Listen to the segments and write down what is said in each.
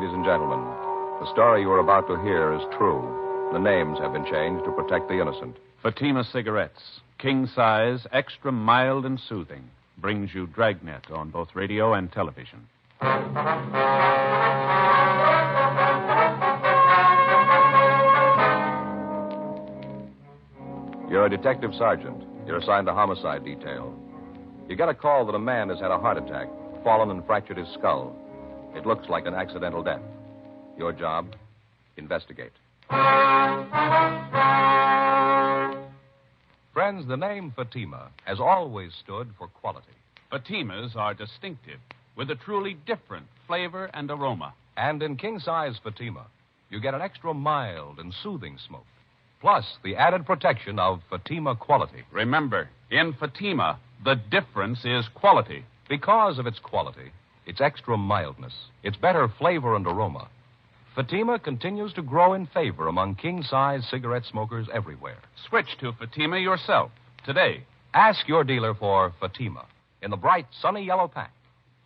ladies and gentlemen. The story you are about to hear is true. The names have been changed to protect the innocent. Fatima Cigarettes, king size, extra mild and soothing, brings you Dragnet on both radio and television. You're a detective sergeant. You're assigned to homicide detail. You get a call that a man has had a heart attack, fallen and fractured his skull. It looks like an accidental death. Your job, investigate. Friends, the name Fatima has always stood for quality. Fatimas are distinctive, with a truly different flavor and aroma. And in king-size Fatima, you get an extra mild and soothing smoke. Plus, the added protection of Fatima quality. Remember, in Fatima, the difference is quality. Because of its quality, its extra mildness, its better flavor and aroma, Fatima continues to grow in favor among king-size cigarette smokers everywhere. Switch to Fatima yourself today. Ask your dealer for Fatima in the bright, sunny yellow pack.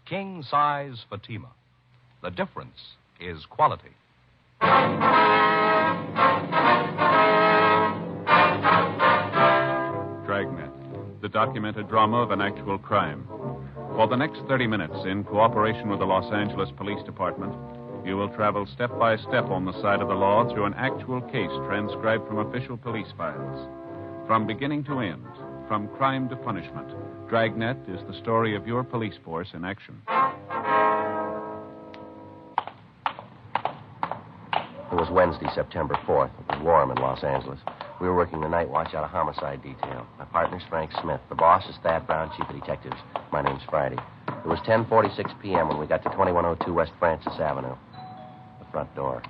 King-size Fatima. The difference is quality. Dragnet, the documented drama of an actual crime. For the next 30 minutes, in cooperation with the Los Angeles Police Department, you will travel step by step on the side of the law through an actual case transcribed from official police files. From beginning to end, from crime to punishment, Dragnet is the story of your police force in action. It was Wednesday, September 4th. It was warm in Los Angeles. We were working the night watch out of homicide detail. My partner's Frank Smith. The boss is Thad Brown, chief of detectives. My name's Friday. It was 10:46 p.m. when we got to 2102 West Francis Avenue. The front door.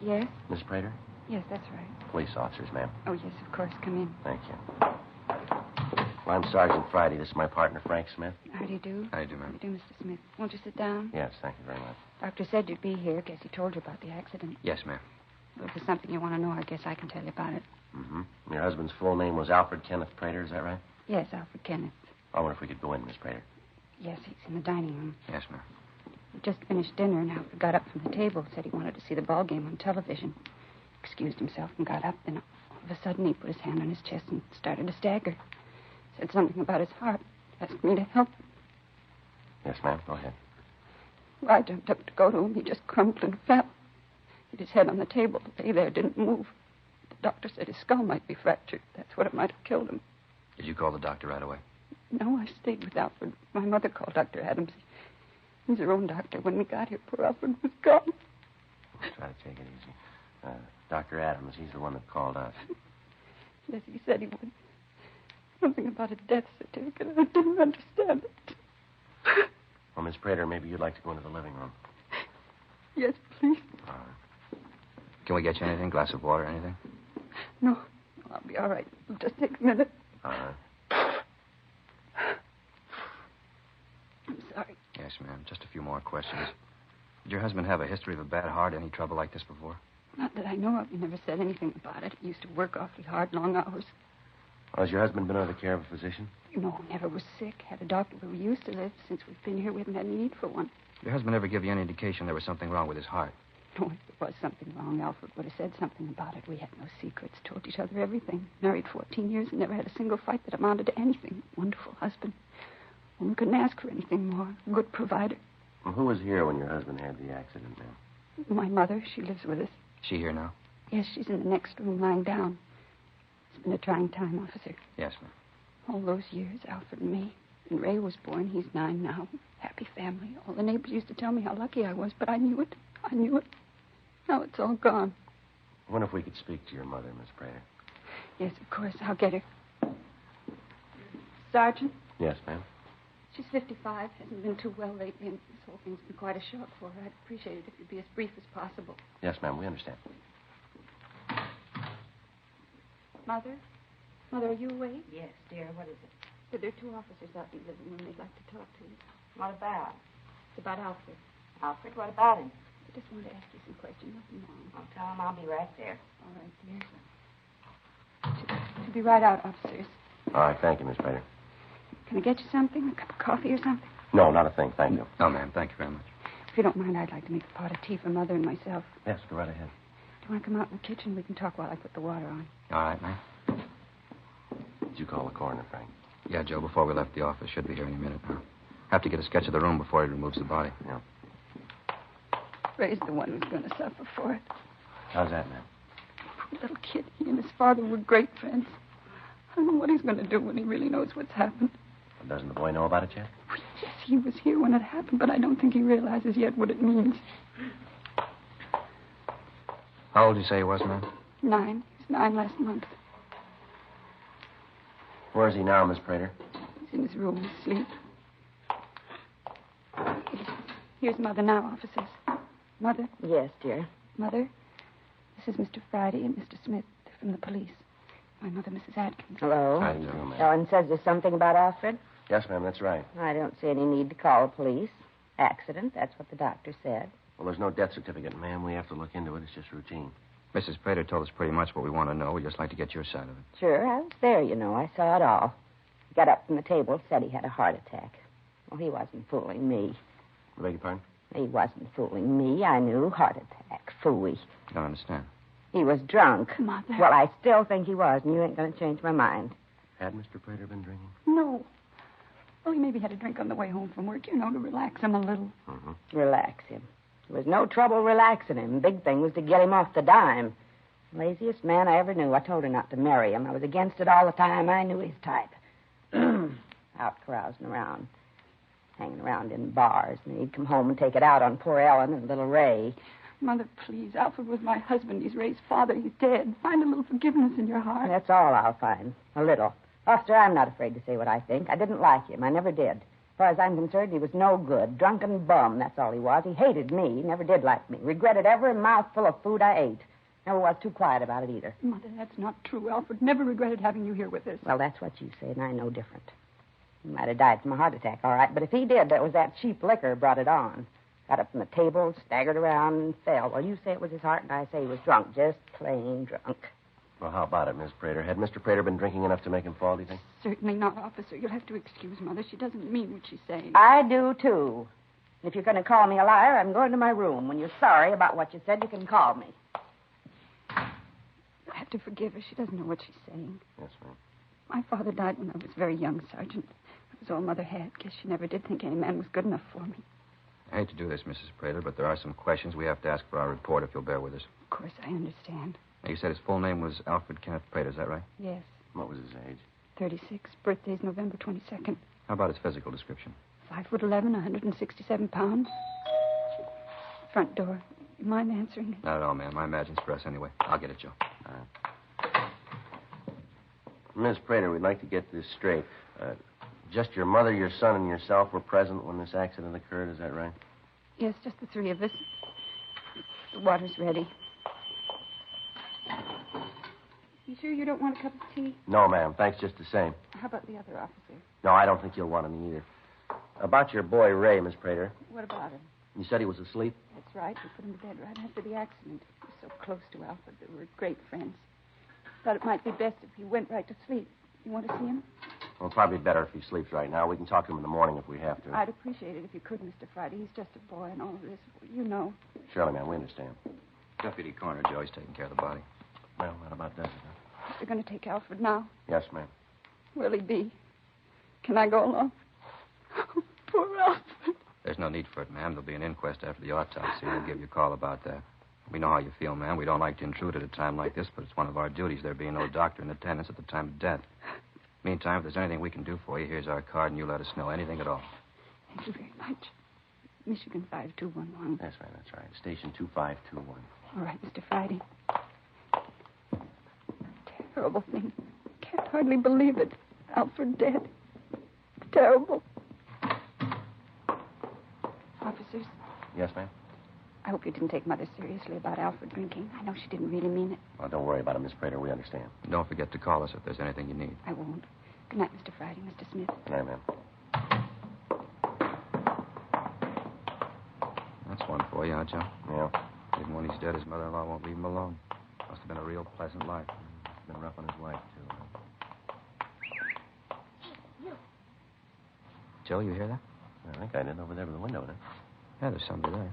Yes? Miss Prater? Yes, that's right. Police officers, ma'am. Oh, yes, of course. Come in. Thank you. Well, I'm Sergeant Friday. This is my partner, Frank Smith. How do you do? How do you do, ma'am? How do you do, Mr. Smith? Won't you sit down? Yes, thank you very much. Doctor said you'd be here. Guess he told you about the accident. Yes, ma'am. Well, if there's something you want to know, I guess I can tell you about it. Mm-hmm. Your husband's full name was Alfred Kenneth Prater, is that right? Yes, Alfred Kenneth. I wonder if we could go in, Miss Prater. Yes, he's in the dining room. Yes, ma'am. We just finished dinner, and Alfred got up from the table, said he wanted to see the ball game on television. Excused himself and got up, then all of a sudden he put his hand on his chest and started to stagger. Said something about his heart. Asked me to help him. Yes, ma'am. Go ahead. Well, I jumped up to go to him. He just crumpled and fell. Hit his head on the table. Lay there, didn't move. The doctor said his skull might be fractured. That's what it might have killed him. Did you call the doctor right away? No, I stayed with Alfred. My mother called Dr. Adams. He's her own doctor. When we got here, poor Alfred was gone. Try to take it easy. Dr. Adams, he's the one that called us. Yes, he said he would. Something about a death certificate. I didn't understand it. Well, Miss Prater, maybe you'd like to go into the living room. Yes, please. All right. Can we get you anything? Glass of water, anything? No, I'll be all right. It'll just take a minute. All right. I'm sorry. Yes, ma'am. Just a few more questions. Did your husband have a history of a bad heart, any trouble like this before? Not that I know of. He never said anything about it. He used to work awfully hard, long hours. Well, has your husband been under the care of a physician? No, never was sick. Had a doctor where we used to live. Since we've been here, we haven't had any need for one. Your husband ever give you any indication there was something wrong with his heart? No, if there was something wrong, Alfred would have said something about it. We had no secrets, told each other everything. Married 14 years and never had a single fight that amounted to anything. Wonderful husband. One couldn't ask for anything more. Good provider. Well, who was here when your husband had the accident, ma'am? My mother, she lives with us. Is she here now? Yes, she's in the next room lying down. It's been a trying time, officer. Yes, ma'am. All those years, Alfred and me. When Ray was born, he's 9 now. Happy family. All the neighbors used to tell me how lucky I was, but I knew it. I knew it. Now it's all gone. I wonder if we could speak to your mother, Miss Prater. Yes, of course. I'll get her. Sergeant? Yes, ma'am. She's 55. Hasn't been too well lately, and this whole thing's been quite a shock for her. I'd appreciate it if you'd be as brief as possible. Yes, ma'am. We understand. Mother? Mother, are you awake? Yes, dear. What is it? There are 2 officers out in the living room. They'd like to talk to you. What about? It's about Alfred. Alfred, what about him? I just wanted to ask you some questions. Nothing wrong. I'll tell him I'll be right there. All right, dear. She'll be right out, officers. All right. Thank you, Miss Prater. Can I get you something? A cup of coffee or something? No, not a thing. Thank you. No, ma'am. Thank you very much. If you don't mind, I'd like to make a pot of tea for Mother and myself. Yes, go right ahead. Do you want to come out in the kitchen? We can talk while I put the water on. All right, ma'am. Did you call the coroner, Frank? Yeah, Joe, before we left the office. Should be here any minute now. Have to get a sketch of the room before he removes the body. Yeah. Ray's the one who's going to suffer for it. How's that, ma'am? Poor little kid. He and his father were great friends. I don't know what he's going to do when he really knows what's happened. Well, doesn't the boy know about it yet? Well, yes, he was here when it happened, but I don't think he realizes yet what it means. How old did you say he was, ma'am? 9. He's 9 last month. Where is he now, Miss Prater? He's in his room, asleep. Here's Mother now, officers. Mother? Yes, dear. Mother? This is Mr. Friday and Mr. Smith. They're from the police. My mother, Mrs. Atkins. Hello. How do you do, ma'am? Ellen says there's something about Alfred. Yes, ma'am, that's right. I don't see any need to call the police. Accident, that's what the doctor said. Well, there's no death certificate, ma'am. We have to look into it. It's just routine. Mrs. Prater told us pretty much what we want to know. We'd just like to get your side of it. Sure, I was there, you know. I saw it all. He got up from the table, said he had a heart attack. Well, he wasn't fooling me. I beg your pardon? He wasn't fooling me. I knew. Heart attack. Phooey. I don't understand. He was drunk. Mother. Well, I still think he was, and you ain't going to change my mind. Had Mr. Prater been drinking? No. Well, he maybe had a drink on the way home from work, you know, to relax him a little. Mm-hmm. Relax him. There was no trouble relaxing him. Big thing was to get him off the dime. Laziest man I ever knew. I told her not to marry him. I was against it all the time. I knew his type. Out carousing around. Hanging around in bars. And he'd come home and take it out on poor Ellen and little Ray. Mother, please. Alfred was my husband. He's Ray's father. He's dead. Find a little forgiveness in your heart. That's all I'll find. A little. Officer, I'm not afraid to say what I think. I didn't like him. I never did. As far as I'm concerned, he was no good. Drunken bum, that's all he was. He hated me. He never did like me. Regretted every mouthful of food I ate. Never was too quiet about it either. Mother, that's not true. Alfred never regretted having you here with us. Well, that's what you say, and I know different. He might have died from a heart attack, all right, but if he did, that was that cheap liquor brought it on. Got up from the table, staggered around, and fell. Well, you say it was his heart, and I say he was drunk, just plain drunk. Well, how about it, Miss Prater? Had Mr. Prater been drinking enough to make him fall, do you think? Certainly not, officer. You'll have to excuse Mother. She doesn't mean what she's saying. I do, too. If you're going to call me a liar, I'm going to my room. When you're sorry about what you said, you can call me. You'll have to forgive her. She doesn't know what she's saying. Yes, ma'am. My father died when I was very young, Sergeant. That was all Mother had. Guess she never did think any man was good enough for me. I hate to do this, Mrs. Prater, but there are some questions we have to ask for our report if you'll bear with us. Of course, I understand. Now, you said his full name was Alfred Kenneth Prater, is that right? Yes. What was his age? 36. Birthday's November 22nd. How about his physical description? 5'11", 167 pounds. Front door. You mind answering it? Not at all, ma'am. I imagine it's for us anyway. I'll get it, Joe. All right. Miss Prater, we'd like to get this straight. Just your mother, your son, and yourself were present when this accident occurred, is that right? Yes, just the three of us. The water's ready. You sure you don't want a cup of tea? No, ma'am. Thanks just the same. How about the other officer? No, I don't think you'll want any either. About your boy, Ray, Miss Prater. What about him? You said he was asleep? That's right. We put him to bed right after the accident. He was so close to Alfred. They were great friends. Thought it might be best if he went right to sleep. You want to see him? Well, probably better if he sleeps right now. We can talk to him in the morning if we have to. I'd appreciate it if you could, Mr. Friday. He's just a boy and all of this. You know. Surely, ma'am, we understand. Deputy Coroner Joe, he's taking care of the body. Well, that about does it, huh? They're going to take Alfred now. Yes, ma'am. Where'll he be? Can I go along? Poor Alfred. There's no need for it, ma'am. There'll be an inquest after the autopsy. We'll give you a call about that. We know how you feel, ma'am. We don't like to intrude at a time like this, but it's one of our duties, there being no doctor in attendance at the time of death. Meantime, if there's anything we can do for you, here's our card, and you let us know. Anything at all. Thank you very much. Michigan 5211. Yes, ma'am, that's right. Station 2521. All right, Mr. Friday. Terrible thing. Can't hardly believe it. Alfred dead. Terrible. Officers, Yes, ma'am? I hope you didn't take Mother seriously about Alfred drinking. I know she didn't really mean it. Well, don't worry about it, Miss Prater. We understand. And don't forget to call us if there's anything you need. I won't. Good night, Mr. Friday, Mr. Smith. Good night, ma'am. That's one for you, huh, Joe? Yeah. Even when he's dead, his mother-in-law won't leave him alone. Must have been a real pleasant life. Been rough on his wife, too. Joe, you hear that? I think I did over there by the window, did Yeah, there's somebody there.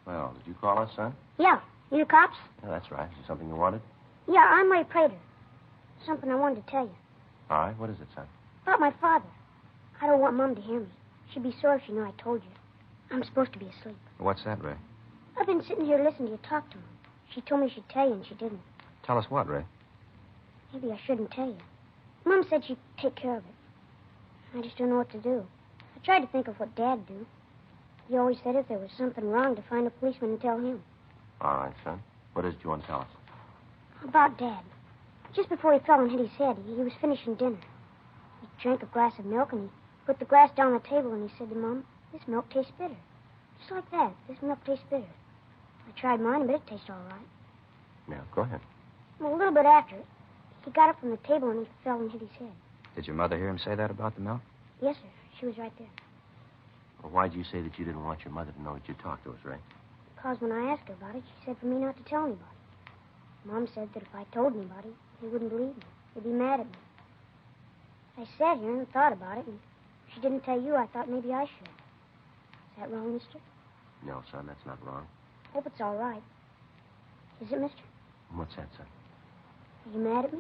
Well, did you call us, son? Yeah. You the cops? Yeah, that's right. Is there something you wanted? Yeah, I'm Ray Prater. Something I wanted to tell you. All right. What is it, son? About my father. I don't want Mom to hear me. She'd be sore if she knew I told you. I'm supposed to be asleep. What's that, Ray? I've been sitting here listening to you talk to him. She told me she'd tell you, and she didn't. Tell us what, Ray? Maybe I shouldn't tell you. Mom said she'd take care of it. I just don't know what to do. I tried to think of what Dad'd do. He always said if there was something wrong to find a policeman and tell him. All right, son. What is it you want to tell us? About Dad. Just before he fell and hit his head, he was finishing dinner. He drank a glass of milk, and he put the glass down on the table, and he said to Mom, "This milk tastes bitter." Just like that. This milk tastes bitter. I tried mine, but it tastes all right. Yeah, go ahead. Well, a little bit after, he got up from the table, and he fell and hit his head. Did your mother hear him say that about the milk? Yes, sir. She was right there. Well, why'd you say that you didn't want your mother to know that you talked to us, Ray? Because when I asked her about it, she said for me not to tell anybody. Mom said that if I told anybody, they wouldn't believe me. They'd be mad at me. I sat here and thought about it, and if she didn't tell you, I thought maybe I should. Is that wrong, mister? No, son, that's not wrong. Hope it's all right. Is it, mister? What's that, son? Are you mad at me?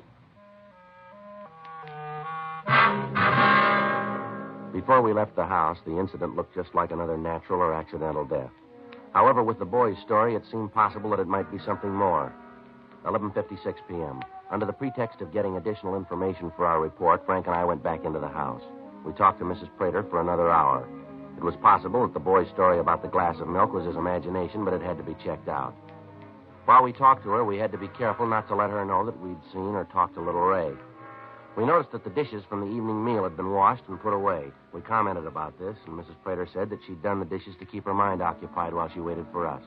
Before we left the house, the incident looked just like another natural or accidental death. However, with the boy's story, it seemed possible that it might be something more. 11:56 p.m. Under the pretext of getting additional information for our report, Frank and I went back into the house. We talked to Mrs. Prater for another hour. It was possible that the boy's story about the glass of milk was his imagination, but it had to be checked out. While we talked to her, we had to be careful not to let her know that we'd seen or talked to little Ray. We noticed that the dishes from the evening meal had been washed and put away. We commented about this, and Mrs. Prater said that she'd done the dishes to keep her mind occupied while she waited for us.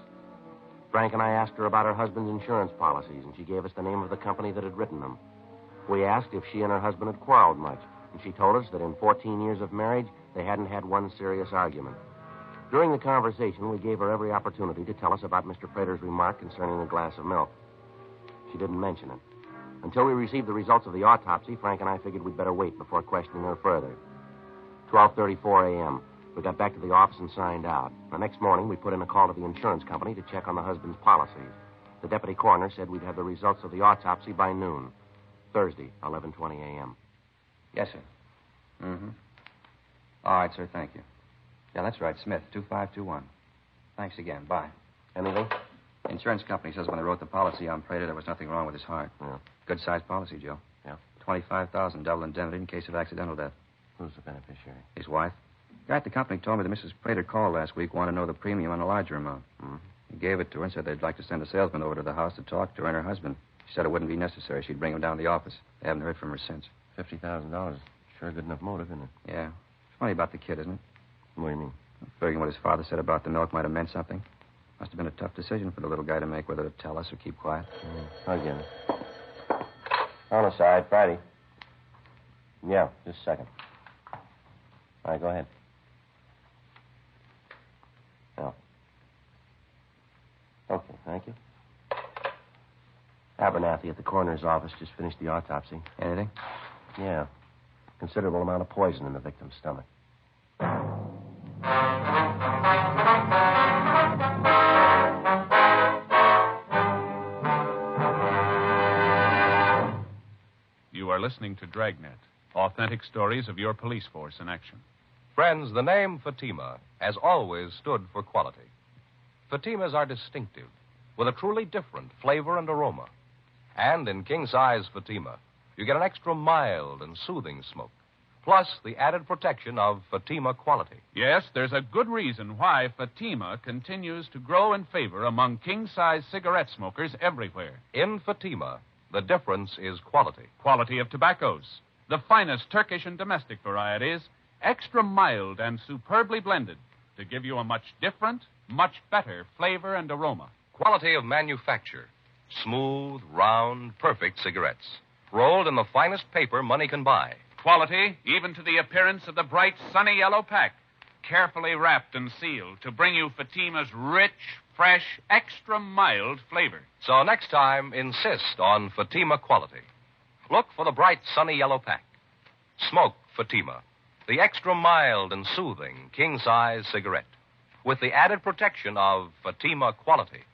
Frank and I asked her about her husband's insurance policies, and she gave us the name of the company that had written them. We asked if she and her husband had quarreled much, and she told us that in 14 years of marriage, they hadn't had one serious argument. During the conversation, we gave her every opportunity to tell us about Mr. Prater's remark concerning the glass of milk. She didn't mention it. Until we received the results of the autopsy, Frank and I figured we'd better wait before questioning her further. 12:34 a.m. We got back to the office and signed out. The next morning, we put in a call to the insurance company to check on the husband's policies. The deputy coroner said we'd have the results of the autopsy by noon. Thursday, 11:20 a.m. Yes, sir. Mm-hmm. All right, sir. Thank you. Yeah, that's right. Smith, 2521. Thanks again. Bye. Anything? Insurance company says when they wrote the policy on Prater, there was nothing wrong with his heart. Yeah. Good-sized policy, Joe. Yeah. $25,000 double indemnity in case of accidental death. Who's the beneficiary? His wife. The guy at the company told me that Mrs. Prater called last week, wanted to know the premium on a larger amount. Mm-hmm. He gave it to her and said they'd like to send a salesman over to the house to talk to her and her husband. She said it wouldn't be necessary. She'd bring him down to the office. They haven't heard from her since. $50,000. Sure good enough motive, isn't it? Yeah. It's funny about the kid, isn't it? What do you mean? Figuring what his father said about the milk might have meant something. Must have been a tough decision for the little guy to make, whether to tell us or keep quiet. I get it. Homicide, Friday. Yeah, just a second. All right, go ahead. No. Okay, thank you. Abernathy at the coroner's office just finished the autopsy. Anything? Yeah. Considerable amount of poison in the victim's stomach. You are listening to Dragnet, authentic stories of your police force in action. Friends, the name Fatima has always stood for quality. Fatimas are distinctive, with a truly different flavor and aroma. And in king-size Fatima, you get an extra mild and soothing smoke, plus the added protection of Fatima quality. Yes, there's a good reason why Fatima continues to grow in favor among king-size cigarette smokers everywhere. In Fatima, the difference is quality. Quality of tobaccos, the finest Turkish and domestic varieties, extra mild and superbly blended to give you a much different, much better flavor and aroma. Quality of manufacture. Smooth, round, perfect cigarettes. Rolled in the finest paper money can buy. Quality, even to the appearance of the bright, sunny yellow pack, carefully wrapped and sealed to bring you Fatima's rich, fresh, extra mild flavor. So next time, insist on Fatima quality. Look for the bright, sunny yellow pack. Smoke Fatima. the extra mild and soothing king-size cigarette, with the added protection of Fatima quality.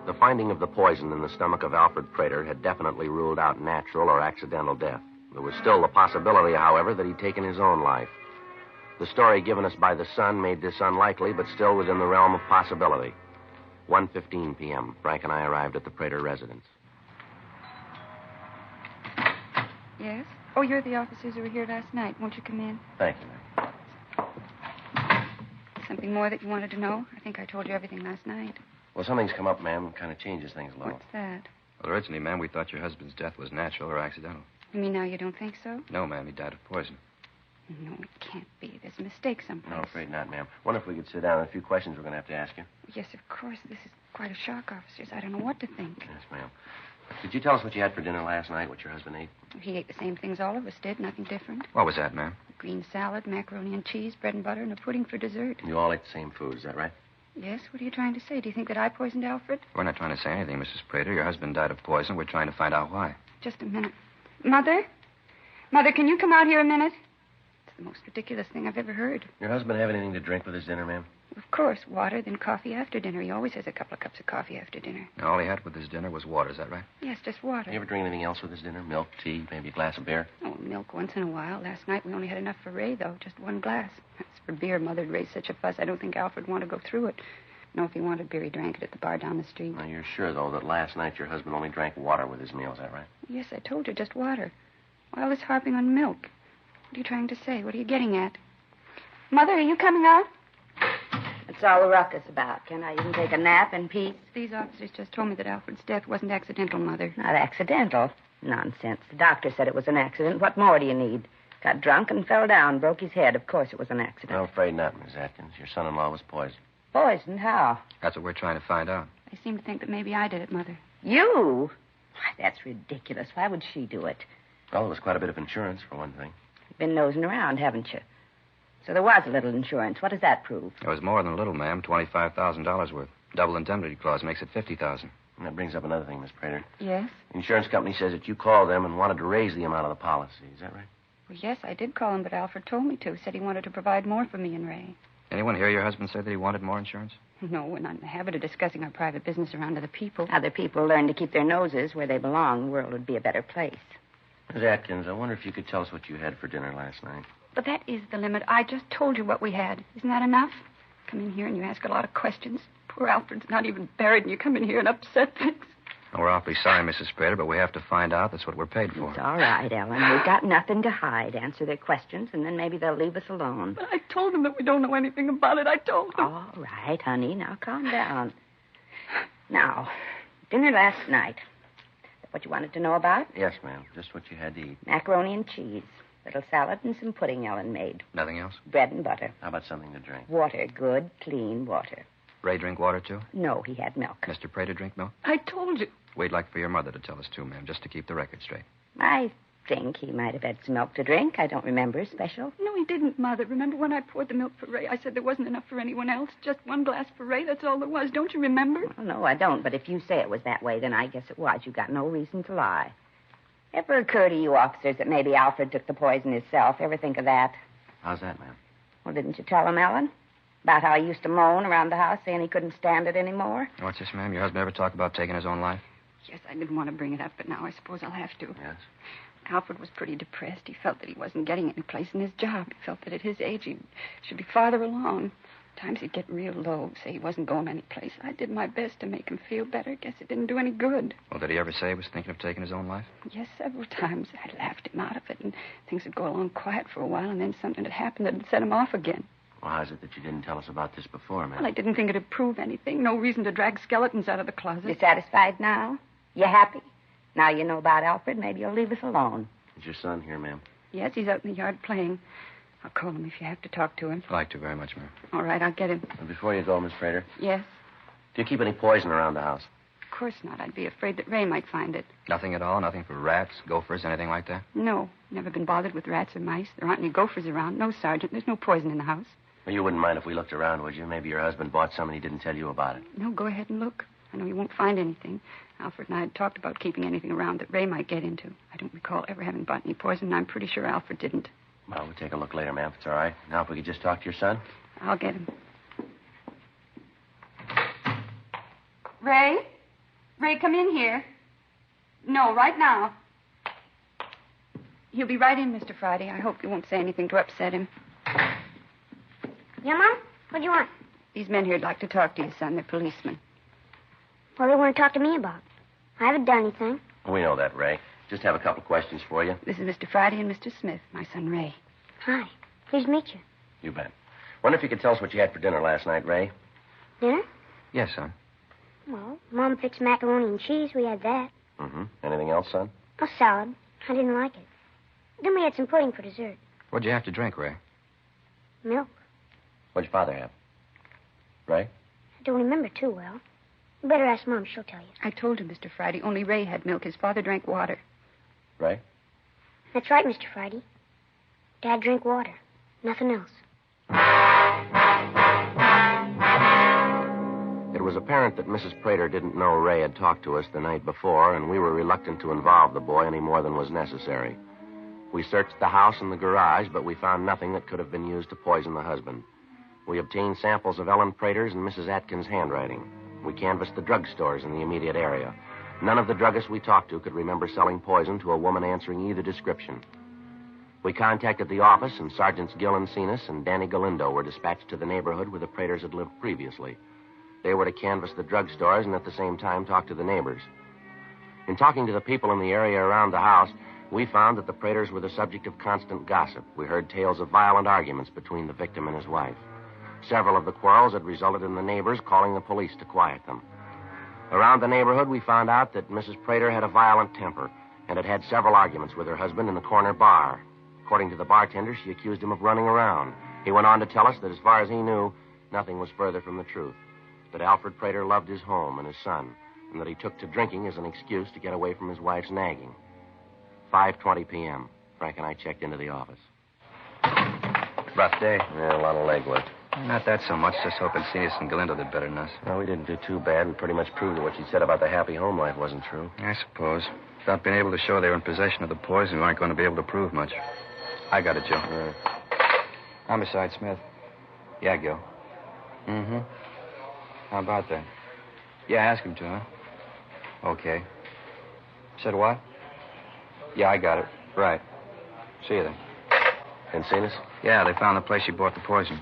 The finding of the poison in the stomach of Alfred Prater had definitely ruled out natural or accidental death. There was still the possibility, however, that he'd taken his own life. The story given us by the Sun made this unlikely, but still within the realm of possibility. 1:15 p.m. Frank and I arrived at the Prater residence. Yes? Oh, you're the officers who were here last night. Won't you come in? Thank you, ma'am. Something more that you wanted to know? I think I told you everything last night. Well, something's come up, ma'am. It kind of changes things a little. What's that? Well, originally, ma'am, we thought your husband's death was natural or accidental. You mean now you don't think so? No, ma'am, he died of poison. No, it can't be. There's a mistake someplace. No, afraid not, ma'am. Wonder if we could sit down. A few questions we're going to have to ask you. Yes, of course. This is quite a shock, officers. I don't know what to think. Yes, ma'am. Did you tell us what you had for dinner last night, what your husband ate? He ate the same things all of us did, nothing different. What was that, ma'am? Green salad, macaroni and cheese, bread and butter, and a pudding for dessert. You all ate the same food, is that right? Yes, what are you trying to say? Do you think that I poisoned Alfred? We're not trying to say anything, Mrs. Prater. Your husband died of poison. We're trying to find out why. Just a minute. Mother? Mother, can you come out here a minute? It's the most ridiculous thing I've ever heard. Your husband have anything to drink with his dinner, ma'am? Of course, water, then coffee after dinner. He always has a couple of cups of coffee after dinner. Now, all he had with his dinner was water, is that right? Yes, just water. You ever drink anything else with his dinner? Milk, tea, maybe a glass of beer? Oh, milk once in a while. Last night we only had enough for Ray, though. Just one glass. As for beer, Mother'd raise such a fuss, I don't think Alfred wanted to go through it. No, if he wanted beer, he drank it at the bar down the street. Now, you're sure, though, that last night your husband only drank water with his meal, is that right? Yes, I told you, just water. Why all this harping on milk? What are you trying to say? What are you getting at? Mother, are you coming out? That's all the ruckus about. Can I even take a nap in peace? These officers just told me that Alfred's death wasn't accidental, Mother. Not accidental. Nonsense. The doctor said it was an accident. What more do you need? Got drunk and fell down, broke his head. Of course it was an accident. I'm afraid not, Miss Atkins. Your son-in-law was poisoned. Poisoned? How? That's what we're trying to find out. They seem to think that maybe I did it, Mother. You? Why, that's ridiculous. Why would she do it? Well, there was quite a bit of insurance, for one thing. You've been nosing around, haven't you? So there was a little insurance. What does that prove? It was more than a little, ma'am. $25,000 worth. Double indemnity clause makes it $50,000. And that brings up another thing, Miss Prater. Yes? The insurance company says that you called them and wanted to raise the amount of the policy. Is that right? Well, yes, I did call him, but Alfred told me to. Said he wanted to provide more for me and Ray. Anyone hear your husband say that he wanted more insurance? No, we're not in the habit of discussing our private business around other people. Other people learn to keep their noses where they belong. The world would be a better place. Miss Atkins, I wonder if you could tell us what you had for dinner last night. But that is the limit. I just told you what we had. Isn't that enough? Come in here and you ask a lot of questions. Poor Alfred's not even buried, and you come in here and upset things. Well, we're awfully sorry, Mrs. Prater, but we have to find out. That's what we're paid for. It's all right, Ellen. We've got nothing to hide. Answer their questions, and then maybe they'll leave us alone. But I told them that we don't know anything about it. I told them. All right, honey. Now calm down. Now, dinner last night. Is that what you wanted to know about? Yes, ma'am. Just what you had to eat. Macaroni and cheese. Little salad and some pudding Ellen made. Nothing else? Bread and butter. How about something to drink? Water. Good, clean water. Ray drink water, too? No, he had milk. Mr. Prater drink milk? I told you. We'd like for your mother to tell us, too, ma'am, just to keep the record straight. I think he might have had some milk to drink. I don't remember special. No, he didn't, Mother. Remember when I poured the milk for Ray? I said there wasn't enough for anyone else. Just one glass for Ray. That's all there was. Don't you remember? Well, no, I don't. But if you say it was that way, then I guess it was. You got no reason to lie. Ever occur to you officers that maybe Alfred took the poison himself? Ever think of that? How's that, ma'am? Well, didn't you tell him, Ellen? About how he used to moan around the house saying he couldn't stand it anymore? What's this, ma'am? Your husband ever talk about taking his own life? Yes, I didn't want to bring it up, but now I suppose I'll have to. Yes. Alfred was pretty depressed. He felt that he wasn't getting any place in his job. He felt that at his age he should be farther along. Times he'd get real low, say he wasn't going any place. I did my best to make him feel better. Guess it didn't do any good. Well, did he ever say he was thinking of taking his own life? Yes, several times. I laughed him out of it, and things would go along quiet for a while, and then something would happen that would set him off again. Well, how's it that you didn't tell us about this before, ma'am? Well, I didn't think it'd prove anything. No reason to drag skeletons out of the closet. You satisfied now? You happy? Now you know about Alfred, maybe you'll leave us alone. Is your son here, ma'am? Yes, he's out in the yard playing. I'll call him if you have to talk to him. I'd like to very much, ma'am. All right, I'll get him. And before you go, Miss Prater, Yes? do you keep any poison around the house? Of course not. I'd be afraid that Ray might find it. Nothing at all? Nothing for rats, gophers, anything like that? No, never been bothered with rats or mice. There aren't any gophers around. No, Sergeant. There's no poison in the house. Well, you wouldn't mind if we looked around, would you? Maybe your husband bought some and he didn't tell you about it. No, go ahead and look. I know you won't find anything. Alfred and I had talked about keeping anything around that Ray might get into. I don't recall ever having bought any poison, and I'm pretty sure Alfred didn't. Well, we'll take a look later, ma'am, if it's all right. Now, if we could just talk to your son. I'll get him. Ray? Ray, come in here. No, right now. He'll be right in, Mr. Friday. I hope you won't say anything to upset him. Yeah, Mom? What do you want? These men here'd like to talk to you, son. They're policemen. What do they want to talk to me about? I haven't done anything. We know that, Ray. Just have a couple questions for you. This is Mr. Friday and Mr. Smith, my son Ray. Hi. Pleased to meet you. You bet. Wonder if you could tell us what you had for dinner last night, Ray? Dinner? Yes, son. Well, Mom fixed macaroni and cheese. We had that. Mm-hmm. Anything else, son? A salad. I didn't like it. Then we had some pudding for dessert. What'd you have to drink, Ray? Milk. What'd your father have? Ray? I don't remember too well. You better ask Mom. She'll tell you. I told him, Mr. Friday, only Ray had milk. His father drank water. Ray? That's right, Mr. Friday. Dad drank water. Nothing else. It was apparent that Mrs. Prater didn't know Ray had talked to us the night before, and we were reluctant to involve the boy any more than was necessary. We searched the house and the garage, but we found nothing that could have been used to poison the husband. We obtained samples of Ellen Prater's and Mrs. Atkins' handwriting. We canvassed the drugstores in the immediate area. None of the druggists we talked to could remember selling poison to a woman answering either description. We contacted the office, and Sergeants Gill and Cenas and Danny Galindo were dispatched to the neighborhood where the Praters had lived previously. They were to canvass the drugstores and at the same time talk to the neighbors. In talking to the people in the area around the house, we found that the Praters were the subject of constant gossip. We heard tales of violent arguments between the victim and his wife. Several of the quarrels had resulted in the neighbors calling the police to quiet them. Around the neighborhood, we found out that Mrs. Prater had a violent temper and had had several arguments with her husband in the corner bar. According to the bartender, she accused him of running around. He went on to tell us that as far as he knew, nothing was further from the truth. That Alfred Prater loved his home and his son, and that he took to drinking as an excuse to get away from his wife's nagging. 5:20 p.m. Frank and I checked into the office. Rough day. Yeah, a lot of legwork. Not that so much. Just hoping Cenas and Galindo did better than us. Well, we didn't do too bad. We pretty much proved that what she said about the happy home life wasn't true. I suppose. Without being able to show they were in possession of the poison, we aren't going to be able to prove much. I got it, Joe. Homicide, Smith. Yeah, Gil. Mm-hmm. How about that? Yeah, ask him to, huh? Okay. Said what? Yeah, I got it. Right. See you then. And Cenas? Yeah, they found the place she bought the poison.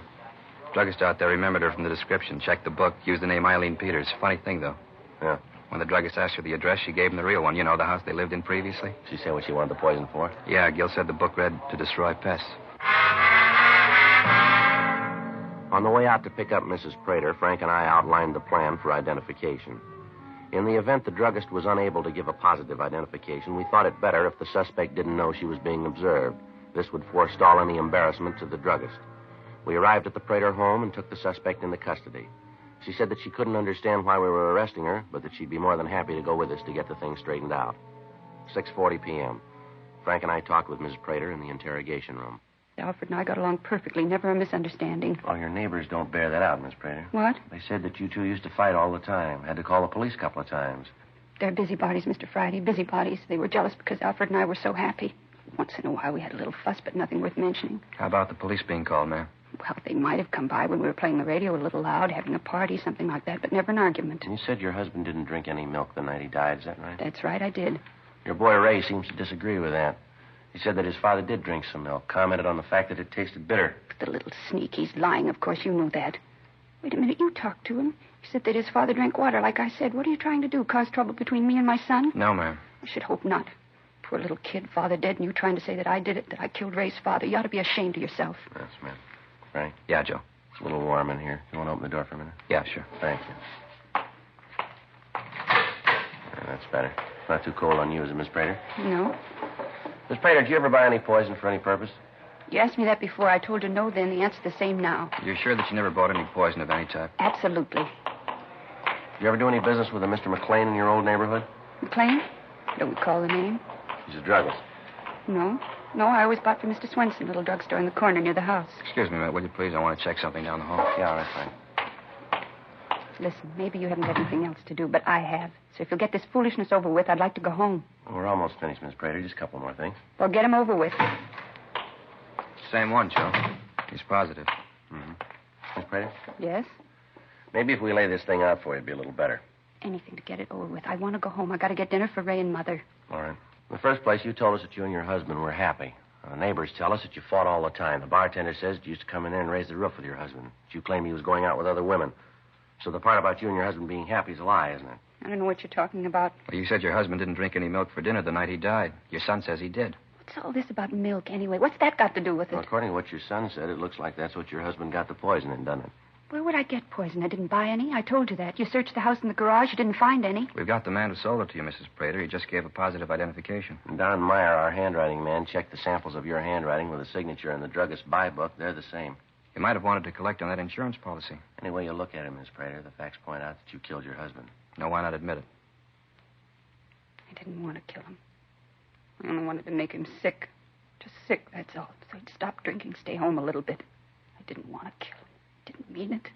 Druggist out there remembered her from the description, checked the book, used the name Eileen Peters. Funny thing, though. Yeah. When the druggist asked her the address, she gave him the real one. You know, the house they lived in previously? She said what she wanted the poison for? Yeah, Gil said the book read to destroy pests. On the way out to pick up Mrs. Prater, Frank and I outlined the plan for identification. In the event the druggist was unable to give a positive identification, we thought it better if the suspect didn't know she was being observed. This would forestall any embarrassment to the druggist. We arrived at the Prater home and took the suspect into custody. She said that she couldn't understand why we were arresting her, but that she'd be more than happy to go with us to get the thing straightened out. 6:40 p.m. Frank and I talked with Mrs. Prater in the interrogation room. Alfred and I got along perfectly, never a misunderstanding. Well, your neighbors don't bear that out, Miss Prater. What? They said that you two used to fight all the time. Had to call the police a couple of times. They're busybodies, Mr. Friday, busybodies. They were jealous because Alfred and I were so happy. Once in a while we had a little fuss, but nothing worth mentioning. How about the police being called, ma'am? Well, they might have come by when we were playing the radio a little loud, having a party, something like that, but never an argument. And you said your husband didn't drink any milk the night he died, is that right? That's right, I did. Your boy Ray seems to disagree with that. He said that his father did drink some milk, commented on the fact that it tasted bitter. But the little sneak, he's lying, of course, you knew that. Wait a minute, you talked to him. He said that his father drank water, like I said. What are you trying to do, cause trouble between me and my son? No, ma'am. I should hope not. Poor little kid, father dead, and you trying to say that I did it, that I killed Ray's father. You ought to be ashamed of yourself. Yes, ma'am. Frank? Yeah, Joe. It's a little warm in here. You want to open the door for a minute? Yeah, sure. Thank you. Yeah, that's better. It's not too cold on you, is it, Miss Prater? No. Miss Prater, did you ever buy any poison for any purpose? You asked me that before. I told you no then. The answer's the same now. You're sure that you never bought any poison of any type? Absolutely. You ever do any business with a Mr. McLean in your old neighborhood? McLean? Don't recall the name. He's a druggist. No. No, I always bought from Mr. Swenson, little drugstore in the corner near the house. Excuse me, ma'am, will you please? I want to check something down the hall. Yeah, all right, Frank. Listen, maybe you haven't got anything else to do, but I have. So if you'll get this foolishness over with, I'd like to go home. Well, we're almost finished, Miss Prater. Just a couple more things. Well, get him over with. Same one, Joe. He's positive. Mm-hmm. Miss Prater? Yes? Maybe if we lay this thing out for you, it'd be a little better. Anything to get it over with. I want to go home. I got to get dinner for Ray and Mother. All right. In the first place, you told us that you and your husband were happy. The neighbors tell us that you fought all the time. The bartender says that you used to come in there and raise the roof with your husband. That you claim he was going out with other women. So the part about you and your husband being happy is a lie, isn't it? I don't know what you're talking about. Well, you said your husband didn't drink any milk for dinner the night he died. Your son says he did. What's all this about milk, anyway? What's that got to do with it? Well, according to what your son said, it looks like that's what your husband got the poison in, doesn't it? Where would I get poison? I didn't buy any. I told you that. You searched the house and the garage. You didn't find any. We've got the man who sold it to you, Mrs. Prater. He just gave a positive identification. And Don Meyer, our handwriting man, checked the samples of your handwriting with a signature in the druggist's buy book. They're the same. You might have wanted to collect on that insurance policy. Any way you look at it, Miss Prater, the facts point out that you killed your husband. No, why not admit it? I didn't want to kill him. I only wanted to make him sick. Just sick, that's all. So he'd stop drinking, stay home a little bit. I didn't want to kill him. I didn't mean it.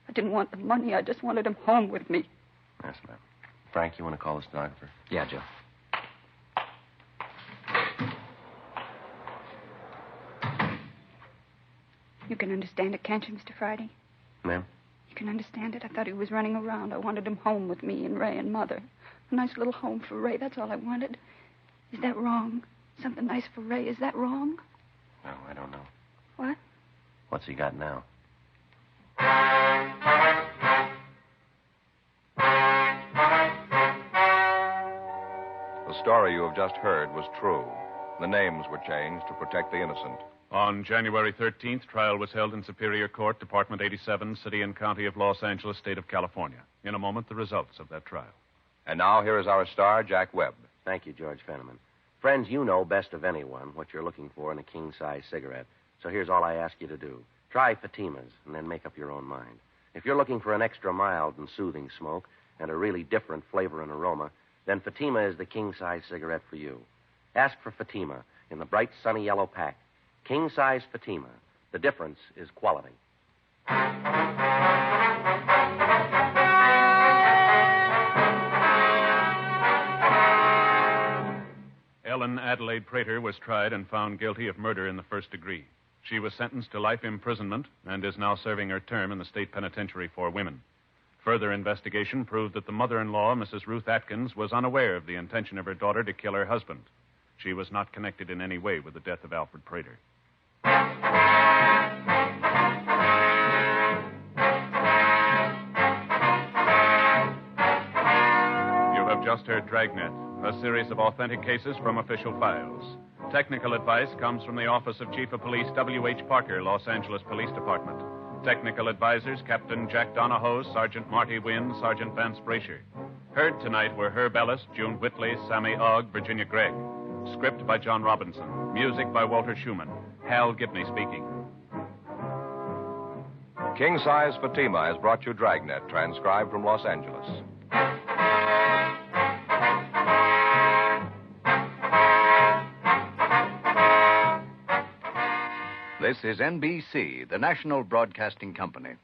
I didn't want the money. I just wanted him home with me. Yes, ma'am. Frank, you want to call the stenographer? Yeah, Joe. You can understand it, can't you, Mr. Friday? Ma'am? You can understand it. I thought he was running around. I wanted him home with me and Ray and Mother. A nice little home for Ray. That's all I wanted. Is that wrong? Something nice for Ray. Is that wrong? Well, I don't know. What? What's he got now? The story you have just heard was true. The names were changed to protect the innocent. On January 13th, trial was held in Superior Court, Department 87, City and County of Los Angeles, State of California. In a moment, the results of that trial. And now here is our star, Jack Webb. Thank you, George Fenneman. Friends, you know best of anyone what you're looking for in a king-size cigarette. So here's all I ask you to do. Try Fatima's and then make up your own mind. If you're looking for an extra mild and soothing smoke and a really different flavor and aroma, then Fatima is the king-size cigarette for you. Ask for Fatima in the bright, sunny yellow pack. King-size Fatima. The difference is quality. Ellen Adelaide Prater was tried and found guilty of murder in the first degree. She was sentenced to life imprisonment and is now serving her term in the state penitentiary for women. Further investigation proved that the mother-in-law, Mrs. Ruth Atkins, was unaware of the intention of her daughter to kill her husband. She was not connected in any way with the death of Alfred Prater. You have just heard Dragnet, a series of authentic cases from official files. Technical advice comes from the Office of Chief of Police W.H. Parker, Los Angeles Police Department. Technical advisors, Captain Jack Donahoe, Sergeant Marty Wynn, Sergeant Vance Brasher. Heard tonight were Herb Ellis, June Whitley, Sammy Ogg, Virginia Gregg. Script by John Robinson. Music by Walter Schumann. Hal Gibney speaking. King Size Fatima has brought you Dragnet, transcribed from Los Angeles. This is NBC, the national broadcasting company.